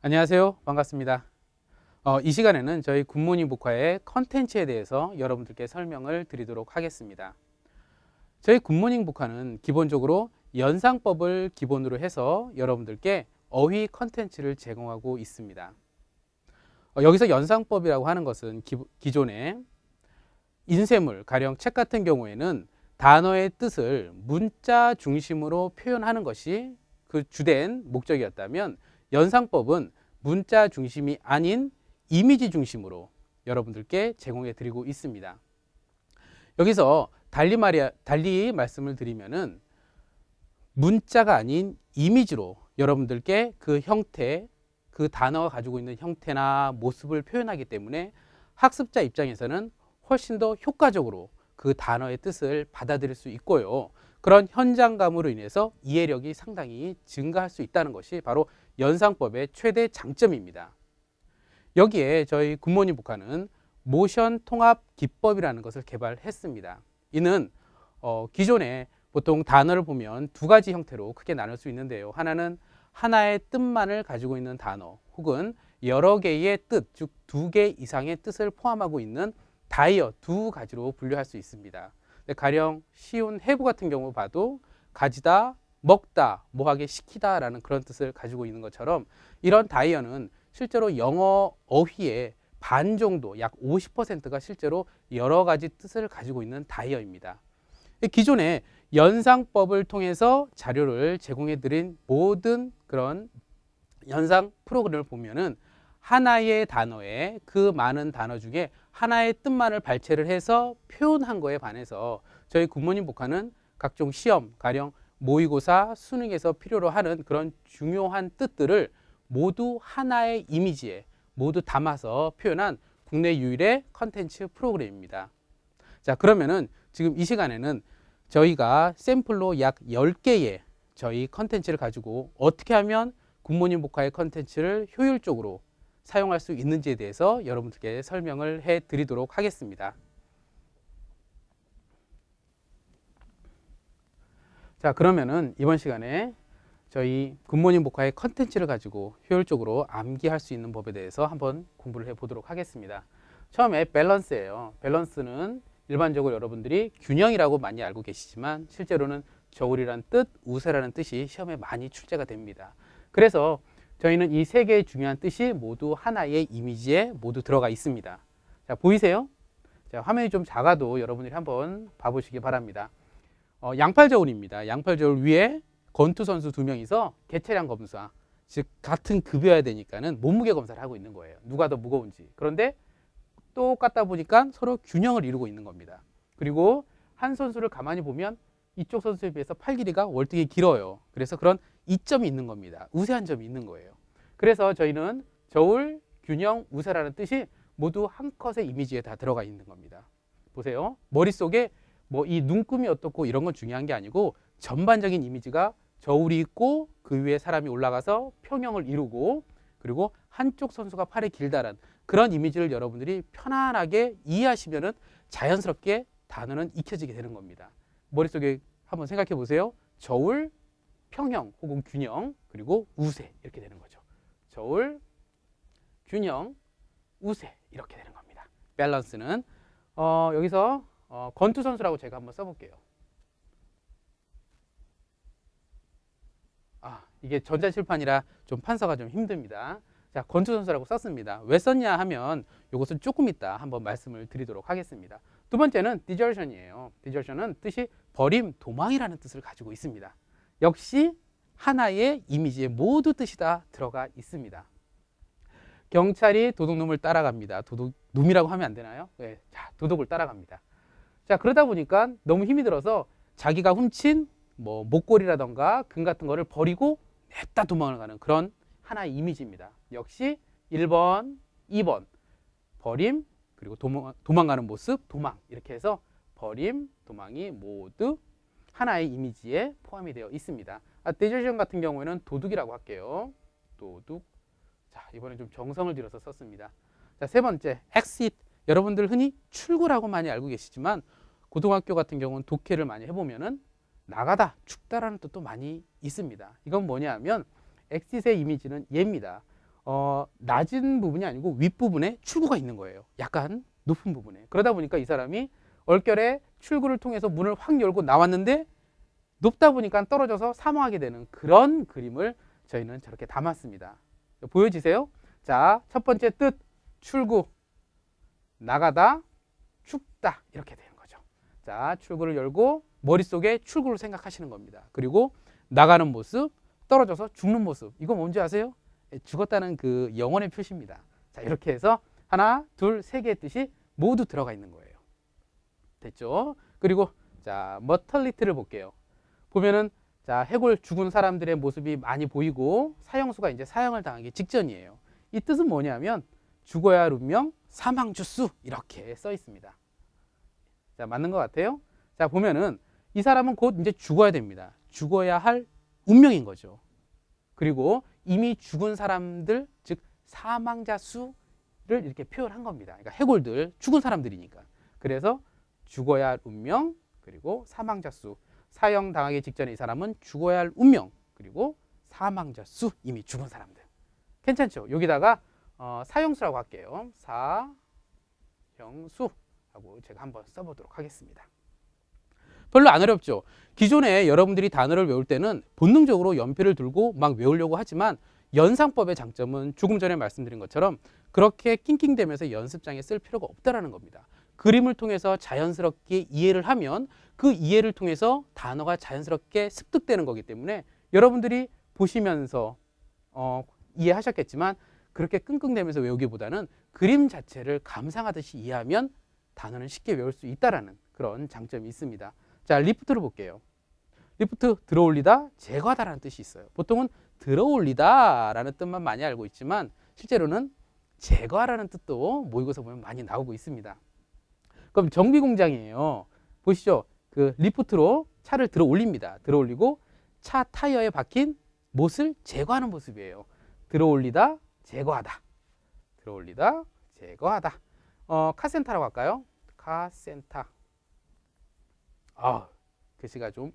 안녕하세요. 반갑습니다. 이 시간에는 저희 굿모닝 북화의 컨텐츠에 대해서 여러분들께 설명을 드리도록 하겠습니다. 저희 굿모닝 북화는 기본적으로 연상법을 기본으로 해서 여러분들께 어휘 컨텐츠를 제공하고 있습니다. 여기서 연상법이라고 하는 것은 기존에 인쇄물, 가령 책 같은 경우에는 단어의 뜻을 문자 중심으로 표현하는 것이 그 주된 목적이었다면, 연상법은 문자 중심이 아닌 이미지 중심으로 여러분들께 제공해 드리고 있습니다. 여기서 달리 말씀을 드리면은 문자가 아닌 이미지로 여러분들께 그 형태, 그 단어가 가지고 있는 형태나 모습을 표현하기 때문에 학습자 입장에서는 훨씬 더 효과적으로 그 단어의 뜻을 받아들일 수 있고요. 그런 현장감으로 인해서 이해력이 상당히 증가할 수 있다는 것이 바로 연상법의 최대 장점입니다. 여기에 저희 굿모닝 북화는 모션 통합 기법이라는 것을 개발했습니다. 이는 기존에 보통 단어를 보면 두 가지 형태로 크게 나눌 수 있는데요. 하나는 하나의 뜻만을 가지고 있는 단어, 혹은 여러 개의 뜻, 즉 두 개 이상의 뜻을 포함하고 있는 다이어, 두 가지로 분류할 수 있습니다. 가령 쉬운 have 같은 경우 봐도 가지다, 먹다, 뭐하게 시키다 라는 그런 뜻을 가지고 있는 것처럼, 이런 다이어는 실제로 영어 어휘의 반 정도, 약 50%가 실제로 여러 가지 뜻을 가지고 있는 다이어입니다. 기존에 연상법을 통해서 자료를 제공해 드린 모든 그런 연상 프로그램을 보면은 하나의 단어에 그 많은 단어 중에 하나의 뜻만을 발췌를 해서 표현한 거에 반해서 저희 굿모닝 북화는 각종 시험, 가령 모의고사, 수능에서 필요로 하는 그런 중요한 뜻들을 모두 하나의 이미지에 모두 담아서 표현한 국내 유일의 컨텐츠 프로그램입니다. 자, 그러면은 지금 이 시간에는 저희가 샘플로 약 10개의 저희 컨텐츠를 가지고 어떻게 하면 굿모닝 북화의 컨텐츠를 효율적으로 사용할 수 있는지에 대해서 여러분들께 설명을 해 드리도록 하겠습니다. 자, 그러면은 이번 시간에 저희 굿모닝 북화의 컨텐츠를 가지고 효율적으로 암기할 수 있는 법에 대해서 한번 공부를 해 보도록 하겠습니다. 처음에 밸런스예요. 밸런스는 일반적으로 여러분들이 균형이라고 많이 알고 계시지만 실제로는 저울이란 뜻, 우세라는 뜻이 시험에 많이 출제가 됩니다. 그래서 저희는 이 세 개의 중요한 뜻이 모두 하나의 이미지에 모두 들어가 있습니다. 자, 보이세요? 자, 화면이 좀 작아도 여러분들이 한번 봐보시기 바랍니다. 양팔 저울입니다. 양팔 저울 위에 권투 선수 두 명이서 개체량 검사, 즉 같은 급여야 되니까는 몸무게 검사를 하고 있는 거예요. 누가 더 무거운지. 그런데 똑같다 보니까 서로 균형을 이루고 있는 겁니다. 그리고 한 선수를 가만히 보면 이쪽 선수에 비해서 팔 길이가 월등히 길어요. 그래서 그런 이점이 있는 겁니다. 우세한 점이 있는 거예요. 그래서 저희는 저울, 균형, 우세라는 뜻이 모두 한 컷의 이미지에 다 들어가 있는 겁니다. 보세요. 머릿속에 뭐 이 눈금이 어떻고 이런 건 중요한 게 아니고 전반적인 이미지가 저울이 있고 그 위에 사람이 올라가서 평형을 이루고, 그리고 한쪽 선수가 팔이 길다란 그런 이미지를 여러분들이 편안하게 이해하시면은 자연스럽게 단어는 익혀지게 되는 겁니다. 머릿속에 한번 생각해 보세요. 저울, 평형 혹은 균형, 그리고 우세, 이렇게 되는 거죠. 저울, 균형, 우세, 이렇게 되는 겁니다. 밸런스는 여기서 권투 선수라고 제가 한번 써볼게요. 이게 전자칠판이라 좀 판서가 좀 힘듭니다. 자, 권투 선수라고 썼습니다. 왜 썼냐 하면 이것은 조금 이따 한번 말씀을 드리도록 하겠습니다. 두 번째는 디저션이에요. 디저션은 뜻이 버림, 도망이라는 뜻을 가지고 있습니다. 역시 하나의 이미지에 모두 뜻이 다 들어가 있습니다. 경찰이 도둑놈을 따라갑니다. 도둑놈이라고 하면 안 되나요? 네, 자, 도둑을 따라갑니다. 자, 그러다 보니까 너무 힘이 들어서 자기가 훔친 뭐 목걸이라던가 금 같은 거를 버리고 냅다 도망을 가는 그런 하나의 이미지입니다. 역시 1번, 2번 버림, 그리고 도망가는 모습, 도망, 이렇게 해서 버림, 도망이 모두 하나의 이미지에 포함이 되어 있습니다. 디저션 같은 경우에는 도둑이라고 할게요. 도둑. 자, 이번엔 좀 정성을 들여서 썼습니다. 자, 세 번째, exit. 여러분들 흔히 출구라고 많이 알고 계시지만 고등학교 같은 경우는 독해를 많이 해보면은 나가다, 죽다라는 뜻도 많이 있습니다. 이건 뭐냐 하면 exit의 이미지는 얘입니다. 낮은 부분이 아니고 윗부분에 출구가 있는 거예요. 약간 높은 부분에. 그러다 보니까 이 사람이 얼결에 출구를 통해서 문을 확 열고 나왔는데 높다 보니까 떨어져서 사망하게 되는 그런 그림을 저희는 저렇게 담았습니다. 보여지세요? 자, 첫 번째 뜻, 출구, 나가다, 죽다 이렇게 되는 거죠. 자, 출구를 열고 머릿속에 출구를 생각하시는 겁니다. 그리고 나가는 모습, 떨어져서 죽는 모습. 이거 뭔지 아세요? 죽었다는 그 영혼의 표시입니다. 자, 이렇게 해서 하나, 둘, 세 개의 뜻이 모두 들어가 있는 거예요. 됐죠? 그리고 자, 머털리티를 볼게요. 보면은 자, 해골 죽은 사람들의 모습이 많이 보이고 사형수가 이제 사형을 당하기 직전이에요. 이 뜻은 뭐냐면 죽어야 할 운명, 사망 주수 이렇게 써 있습니다. 자, 맞는 것 같아요? 자, 보면은 이 사람은 곧 이제 죽어야 됩니다. 죽어야 할 운명인 거죠. 그리고 이미 죽은 사람들, 즉 사망자 수를 이렇게 표현한 겁니다. 그러니까 해골들, 죽은 사람들이니까. 그래서 죽어야 할 운명, 그리고 사망자 수. 사형 당하기 직전에 이 사람은 죽어야 할 운명, 그리고 사망자 수, 이미 죽은 사람들. 괜찮죠? 여기다가 사형수라고 할게요. 사형수 하고 제가 한번 써보도록 하겠습니다. 별로 안 어렵죠? 기존에 여러분들이 단어를 외울 때는 본능적으로 연필을 들고 막 외우려고 하지만 연상법의 장점은 조금 전에 말씀드린 것처럼 그렇게 낑낑대면서 연습장에 쓸 필요가 없다는 겁니다. 그림을 통해서 자연스럽게 이해를 하면 그 이해를 통해서 단어가 자연스럽게 습득되는 거기 때문에 여러분들이 보시면서 이해하셨겠지만 그렇게 끙끙대면서 외우기보다는 그림 자체를 감상하듯이 이해하면 단어는 쉽게 외울 수 있다는 그런 장점이 있습니다. 자, 리프트를 볼게요. 리프트, 들어올리다, 제거하다라는 뜻이 있어요. 보통은 들어올리다라는 뜻만 많이 알고 있지만 실제로는 제거하라는 뜻도 모의고사 보면 많이 나오고 있습니다. 그럼 정비공장이에요. 보시죠. 그 리프트로 차를 들어 올립니다. 들어 올리고 차 타이어에 박힌 못을 제거하는 모습이에요. 들어 올리다, 제거하다. 들어 올리다, 제거하다. 카센터라고 할까요? 카센터. 글씨가 좀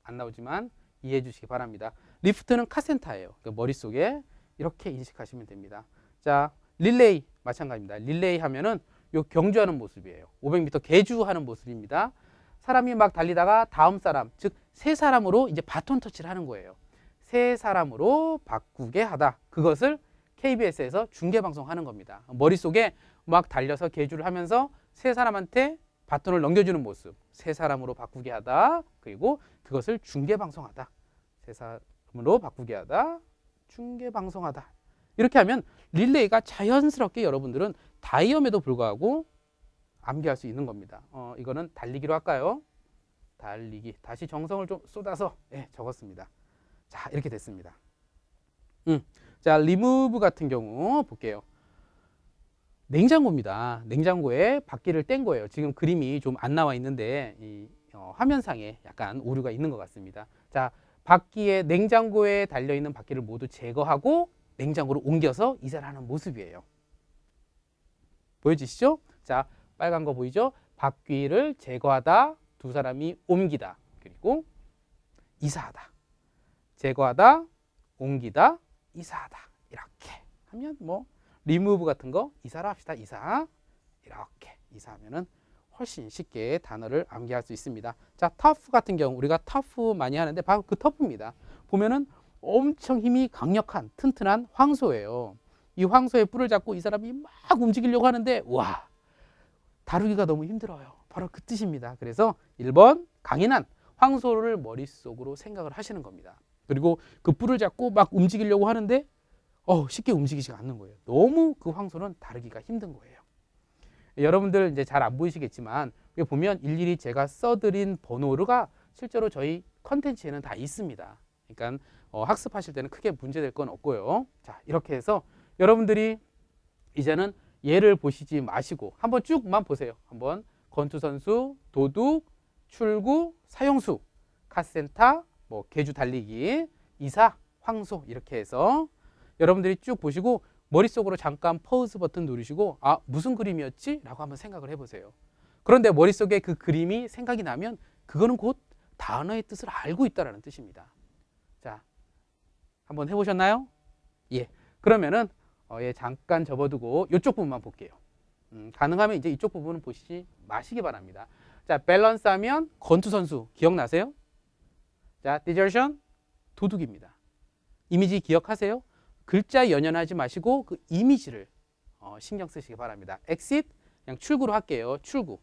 안 나오지만 이해해 주시기 바랍니다. 리프트는 카센터예요. 그러니까 머릿속에 이렇게 인식하시면 됩니다. 자, 릴레이 마찬가지입니다. 릴레이 하면은 요 경주하는 모습이에요. 500m 계주하는 모습입니다. 사람이 막 달리다가 다음 사람, 즉 세 사람으로 이제 바톤 터치를 하는 거예요. 세 사람으로 바꾸게 하다. 그것을 KBS에서 중계 방송하는 겁니다. 머릿속에 막 달려서 계주를 하면서 세 사람한테 바톤을 넘겨주는 모습. 세 사람으로 바꾸게 하다. 그리고 그것을 중계 방송하다. 세 사람으로 바꾸게 하다. 중계 방송하다. 이렇게 하면 릴레이가 자연스럽게 여러분들은 다이엄에도 불구하고 암기할 수 있는 겁니다. 이거는 달리기로 할까요? 달리기. 다시 정성을 좀 쏟아서 적었습니다. 자, 이렇게 됐습니다. 자, 리무브 같은 경우 볼게요. 냉장고입니다. 냉장고에 바퀴를 뗀 거예요. 지금 그림이 좀 안 나와 있는데 이 화면상에 약간 오류가 있는 것 같습니다. 자, 바퀴에 냉장고에 달려있는 바퀴를 모두 제거하고 냉장고로 옮겨서 이사를 하는 모습이에요. 보여지시죠? 자, 빨간 거 보이죠? 바퀴를 제거하다, 두 사람이 옮기다, 그리고 이사하다. 제거하다, 옮기다, 이사하다. 이렇게 하면 뭐 리무브 같은 거 이사를 합시다. 이사. 이렇게 이사하면은 훨씬 쉽게 단어를 암기할 수 있습니다. 자, 터프 같은 경우 우리가 터프 많이 하는데 바로 그 터프입니다. 보면은 엄청 힘이 강력한 튼튼한 황소예요. 이 황소의 뿔을 잡고 이 사람이 막 움직이려고 하는데 와, 다루기가 너무 힘들어요. 바로 그 뜻입니다. 그래서 1번 강인한 황소를 머릿속으로 생각을 하시는 겁니다. 그리고 그 뿔을 잡고 막 움직이려고 하는데 쉽게 움직이지가 않는 거예요. 너무 그 황소는 다루기가 힘든 거예요. 여러분들 이제 잘 안 보이시겠지만 여기 보면 일일이 제가 써드린 번호가 실제로 저희 컨텐츠에는 다 있습니다. 그러니까 학습하실 때는 크게 문제될 건 없고요. 자, 이렇게 해서 여러분들이 이제는 예를 보시지 마시고 한번 쭉만 보세요. 한번 권투선수, 도둑, 출구, 사형수, 카센터, 뭐 계주 달리기, 이사, 황소 이렇게 해서 여러분들이 쭉 보시고 머릿속으로 잠깐 퍼즈 버튼 누르시고 무슨 그림이었지? 라고 한번 생각을 해보세요. 그런데 머릿속에 그 그림이 생각이 나면 그거는 곧 단어의 뜻을 알고 있다는 뜻입니다. 자, 한번 해보셨나요? 예. 그러면은 예, 잠깐 접어두고 이쪽 부분만 볼게요. 가능하면 이제 이쪽 부분은 보시지 마시기 바랍니다. 자, 밸런스 하면 권투 선수 기억나세요? 자, 디저션 도둑입니다. 이미지 기억하세요? 글자 연연하지 마시고 그 이미지를 신경 쓰시기 바랍니다. exit 그냥 출구로 할게요. 출구.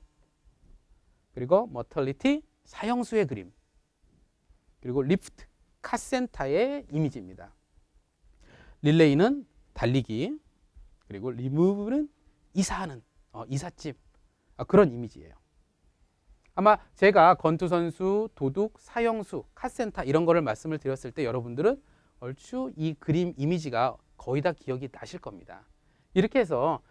그리고 mortality 사형수의 그림. 그리고 lift 카센터의 이미지입니다. 릴레이는 달리기. 그리고 remove는 이사하는 이삿짐 그런 이미지예요. 아마 제가 권투 선수, 도둑, 사형수, 카센터 이런 거를 말씀을 드렸을 때 여러분들은 얼추 이 그림 이미지가 거의 다 기억이 나실 겁니다. 이렇게 해서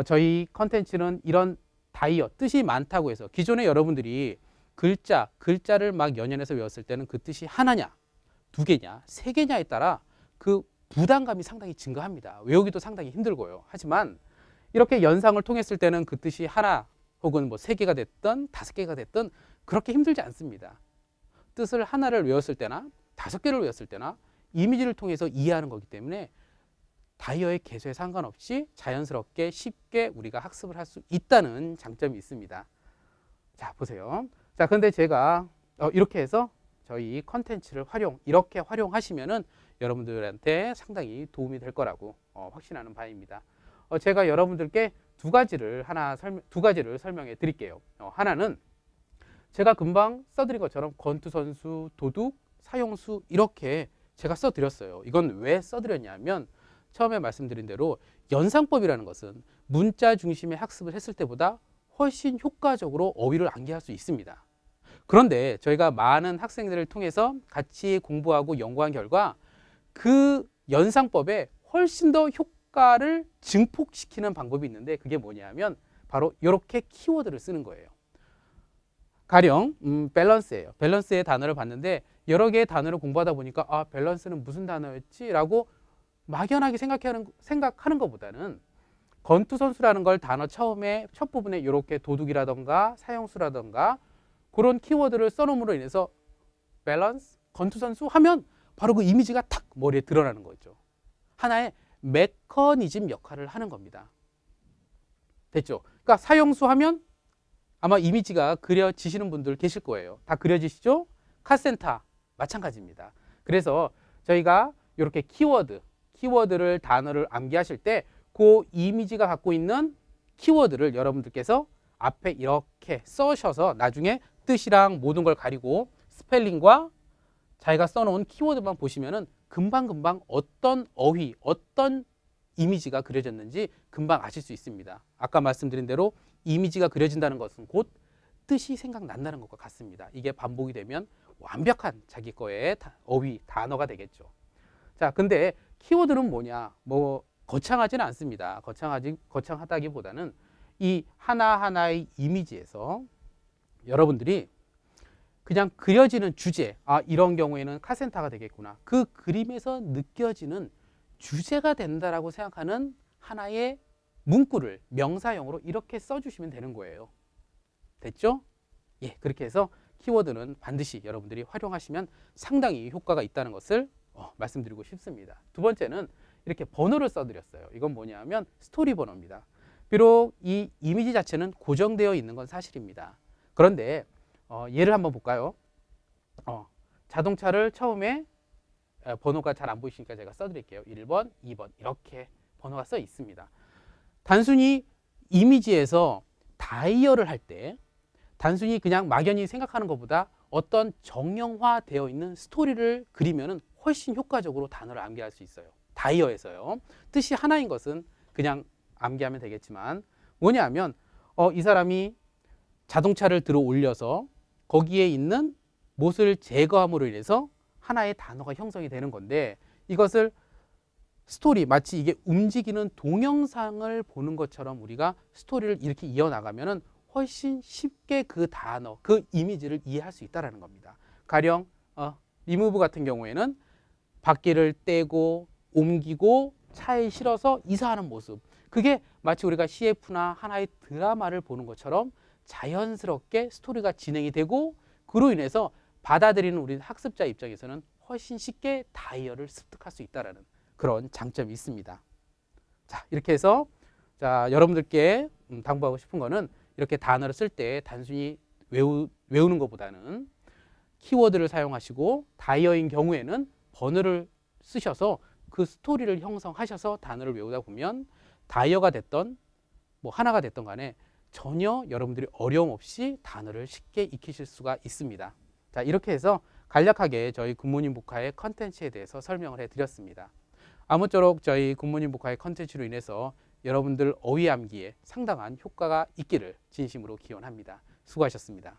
저희 컨텐츠는 이런 다이어 뜻이 많다고 해서 기존에 여러분들이 글자를 막 연연해서 외웠을 때는 그 뜻이 하나냐, 두 개냐, 세 개냐에 따라 그 부담감이 상당히 증가합니다. 외우기도 상당히 힘들고요. 하지만 이렇게 연상을 통했을 때는 그 뜻이 하나 혹은 뭐 세 개가 됐든 다섯 개가 됐든 그렇게 힘들지 않습니다. 뜻을 하나를 외웠을 때나 다섯 개를 외웠을 때나 이미지를 통해서 이해하는 거기 때문에 다이어의 개수에 상관없이 자연스럽게 쉽게 우리가 학습을 할 수 있다는 장점이 있습니다. 자, 보세요. 자, 근데 제가 이렇게 해서 저희 컨텐츠를 이렇게 활용하시면은 여러분들한테 상당히 도움이 될 거라고 확신하는 바입니다. 제가 여러분들께 두 가지를 설명해 드릴게요. 하나는 제가 금방 써드린 것처럼 권투 선수, 도둑, 사형수 이렇게 제가 써드렸어요. 이건 왜 써드렸냐면 처음에 말씀드린 대로 연상법이라는 것은 문자 중심의 학습을 했을 때보다 훨씬 효과적으로 어휘를 암기할 수 있습니다. 그런데 저희가 많은 학생들을 통해서 같이 공부하고 연구한 결과 그 연상법에 훨씬 더 효과를 증폭시키는 방법이 있는데 그게 뭐냐면 바로 이렇게 키워드를 쓰는 거예요. 가령 밸런스예요. 밸런스의 단어를 봤는데 여러 개의 단어를 공부하다 보니까 밸런스는 무슨 단어였지? 라고 막연하게 생각하는 것보다는 권투 선수라는 걸 단어 처음에 첫 부분에 이렇게 도둑이라던가 사형수라던가 그런 키워드를 써놓음으로 인해서 밸런스, 권투 선수 하면 바로 그 이미지가 탁 머리에 드러나는 거죠. 하나의 메커니즘 역할을 하는 겁니다. 됐죠? 그러니까 사형수 하면 아마 이미지가 그려지시는 분들 계실 거예요. 다 그려지시죠? 카센터 마찬가지입니다. 그래서 저희가 이렇게 키워드를 단어를 암기하실 때 그 이미지가 갖고 있는 키워드를 여러분들께서 앞에 이렇게 써셔서 나중에 뜻이랑 모든 걸 가리고 스펠링과 자기가 써놓은 키워드만 보시면은 금방 어떤 어휘, 어떤 이미지가 그려졌는지 금방 아실 수 있습니다. 아까 말씀드린 대로 이미지가 그려진다는 것은 곧 뜻이 생각난다는 것과 같습니다. 이게 반복이 되면 완벽한 자기 거의 어휘, 단어가 되겠죠. 자, 근데 키워드는 뭐냐? 뭐 거창하지는 않습니다. 거창하다기보다는 이 하나하나의 이미지에서 여러분들이 그냥 그려지는 주제, 이런 경우에는 카센터가 되겠구나. 그 그림에서 느껴지는 주제가 된다라고 생각하는 하나의 문구를 명사형으로 이렇게 써주시면 되는 거예요. 됐죠? 예, 그렇게 해서 키워드는 반드시 여러분들이 활용하시면 상당히 효과가 있다는 것을 말씀드리고 싶습니다. 두 번째는 이렇게 번호를 써드렸어요. 이건 뭐냐면 스토리 번호입니다. 비록 이 이미지 자체는 고정되어 있는 건 사실입니다. 그런데 예를 한번 볼까요? 자동차를 처음에 번호가 잘 안 보이시니까 제가 써드릴게요. 1번, 2번 이렇게 번호가 써 있습니다. 단순히 이미지에서 다이얼을 할 때 단순히 그냥 막연히 생각하는 것보다 어떤 정형화되어 있는 스토리를 그리면 훨씬 효과적으로 단어를 암기할 수 있어요. 다이어에서요. 뜻이 하나인 것은 그냥 암기하면 되겠지만 뭐냐면 이 사람이 자동차를 들어 올려서 거기에 있는 못을 제거함으로 인해서 하나의 단어가 형성이 되는 건데 이것을 스토리, 마치 이게 움직이는 동영상을 보는 것처럼 우리가 스토리를 이렇게 이어나가면 훨씬 쉽게 그 단어, 그 이미지를 이해할 수 있다는 겁니다. 가령 리무브 같은 경우에는 바퀴를 떼고 옮기고 차에 실어서 이사하는 모습, 그게 마치 우리가 CF나 하나의 드라마를 보는 것처럼 자연스럽게 스토리가 진행이 되고 그로 인해서 받아들이는 우리 학습자 입장에서는 훨씬 쉽게 다이어를 습득할 수 있다는 그런 장점이 있습니다. 자, 이렇게 해서 자, 여러분들께 당부하고 싶은 거는 이렇게 단어를 쓸 때 단순히 외우는 것보다는 키워드를 사용하시고 다이어인 경우에는 번호를 쓰셔서 그 스토리를 형성하셔서 단어를 외우다 보면 다이어가 됐던 뭐 하나가 됐던 간에 전혀 여러분들이 어려움 없이 단어를 쉽게 익히실 수가 있습니다. 자, 이렇게 해서 간략하게 저희 굿모닝 북카의 컨텐츠에 대해서 설명을 해드렸습니다. 아무쪼록 저희 굿모닝 북카의 컨텐츠로 인해서 여러분들 어휘 암기에 상당한 효과가 있기를 진심으로 기원합니다. 수고하셨습니다.